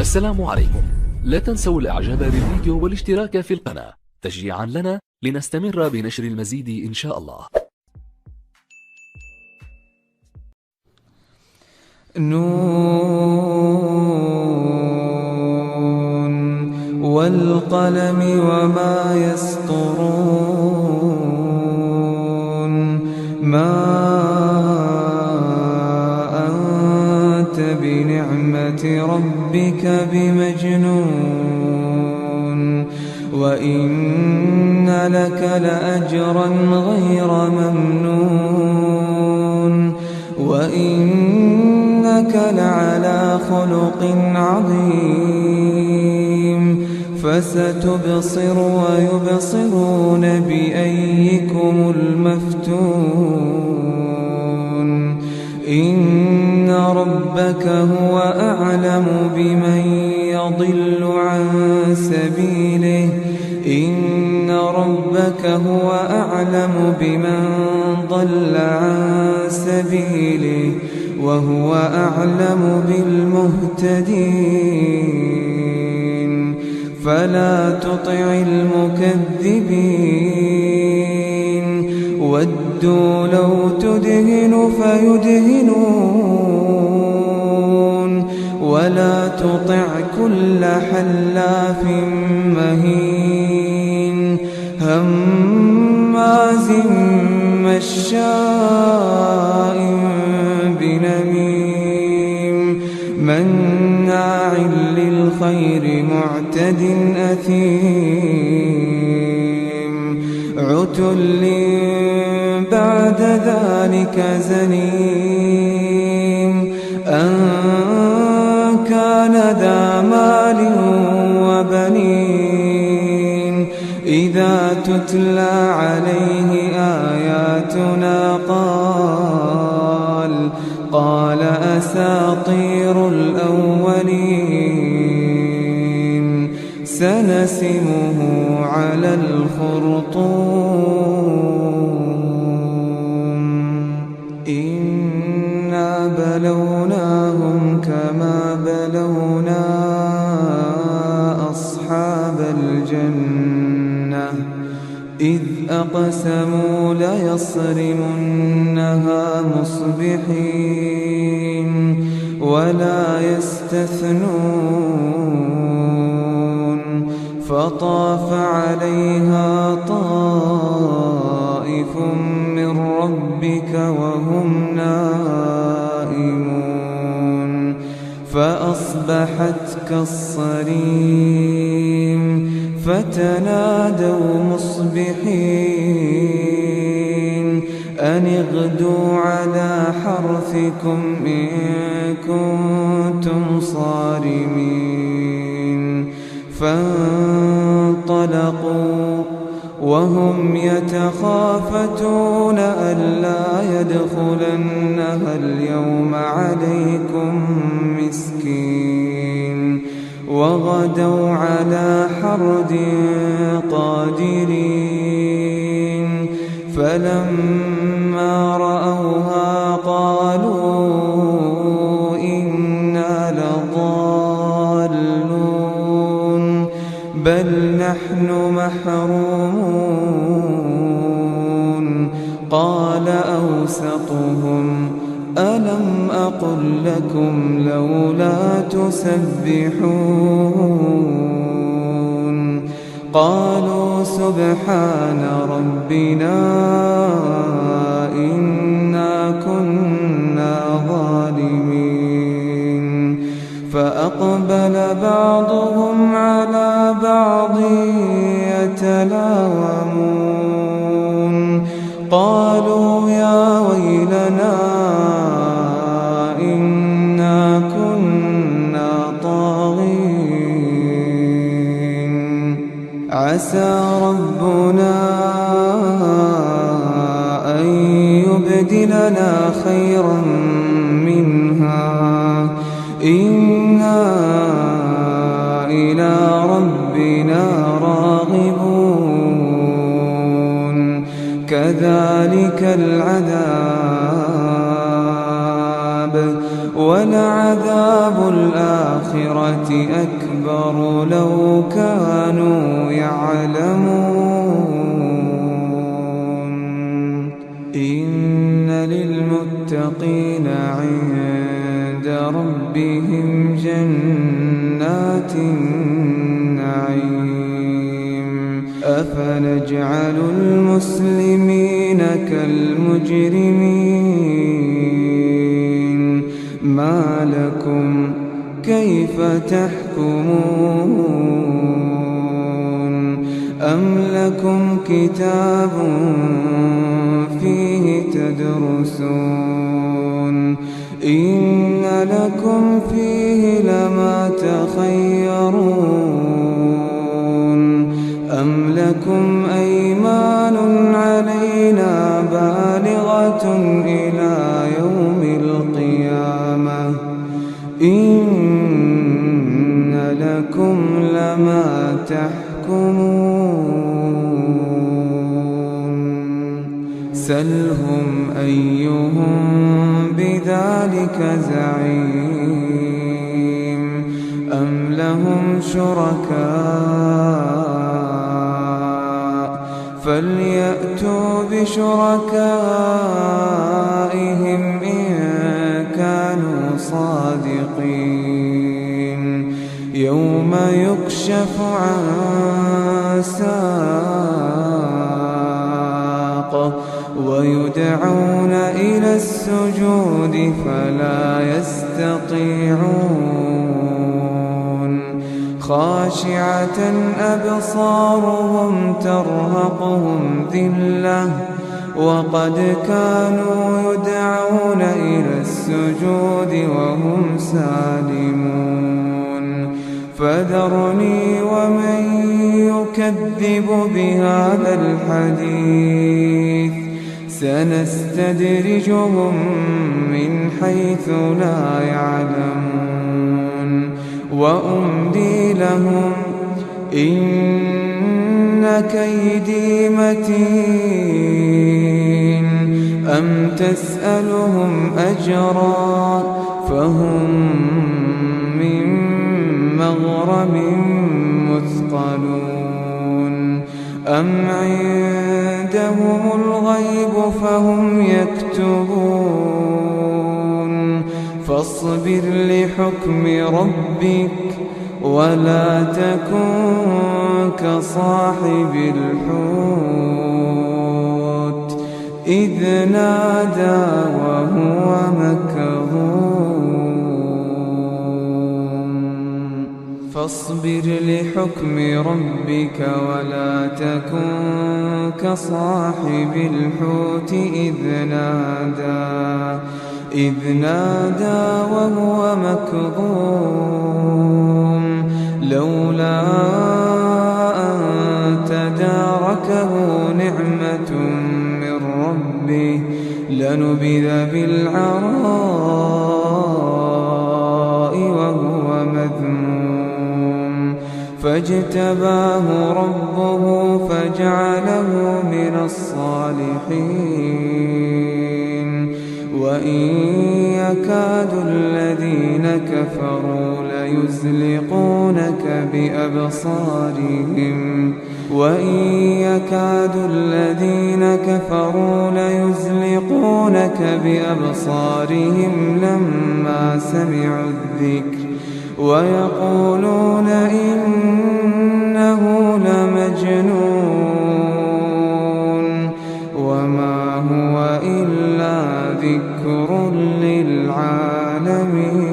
السلام عليكم. لا تنسوا الاعجاب بالفيديو والاشتراك في القناة تشجيعا لنا لنستمر بنشر المزيد إن شاء الله. نون والقلم وما يسطرون ما أنت بنعمة ربك بمجنون وإن لك لأجرا غير ممنون وإنك لعلى خلق عظيم فستبصر ويبصرون بأيكم المفتون إن ربك هو أعلم بمن يضل عن سبيله إن ربك هو أعلم بمن ضل عن سبيله وهو أعلم بالمهتدين فلا تطع المكذبين ودوا لو تدهن فيدهنون ولا تطع كل حلاف مهين هماز مشاء بنميم مناع للخير معتد أثيم عتل بعد ذلك زنيم أن كان ذا مال وبنين إذا تتلى عليه آياتنا قال أساطير الأولين سنسمه على الخرطوم إنا بلوناهم كما بلونا أصحاب الجنة إذ أقسموا ليصرمنها مصبحين ولا يستثنون فطاف عليها طائف من ربك وهم نائمون فأصبحت كالصريم فتنادوا مصبحين أن اغدوا على حرثكم إن كنتم صارمين فانطلقوا وهم يتخافتون ألا يدخلنها اليوم عليكم مسكين وغدوا على حرد قادرين فلما رأوها قالوا إنا لضالون بل نحن محرومون قال أوسطهم ألم أقل لكم لولا تسبحون قالوا سبحان ربنا إنا كنا ظالمين فأقبل بعضهم على بعض يتلاومون قالوا يا ويلنا إنا كنا طاغين عسى ربنا أن يبدلنا خيرا منها إنا إلى ربنا راغبون كذلك العذاب ولعذاب الآخرة أكبر لو كانوا يعلمون إن للمتقين عند ربهم جنات النعيم أفنجعل المسلمين كالمجرمين ما لكم كيف تحكمون أم لكم كتاب فيه تدرسون إن لكم فيه لما تخيرون أم لكم أيمان علينا بالغة إلى يوم القيامة إن لكم لما تحكمون سلهم أيهم بذلك زعيم أم لهم شركاء فليأتوا بشركائهم إن كانوا صادقين يوم يكشف عن ساق ويدعون إلى السجود فلا يستطيعون خاشعة أبصارهم ترهقهم ذلة وقد كانوا يدعون إلى السجود وهم سالمون فذرني ومن يكذب بهذا الحديث سنستدرجهم من حيث لا يعلمون وأملي لهم إن كيدي متين أم تسألهم أجرا فهم من مغرم مثقلون أم عندهم الغيب فهم يكتبون فاصبر لحكم ربك ولا تكن كصاحب الحوت إذ نادى وهو مكظوم فاصبر لحكم ربك ولا تكن كصاحب الحوت إذ نادى وهو مكظوم لولا أن تداركه نعمة من ربه لنبذ بالعراء وهو مذموم فاجتباه ربه فجعله من الصالحين وإن يكاد الذين كفروا ليزلقونك بأبصارهم لما سمعوا الذكر ويقولون إنه لمجنون وما هو إلا ذكر للعالمين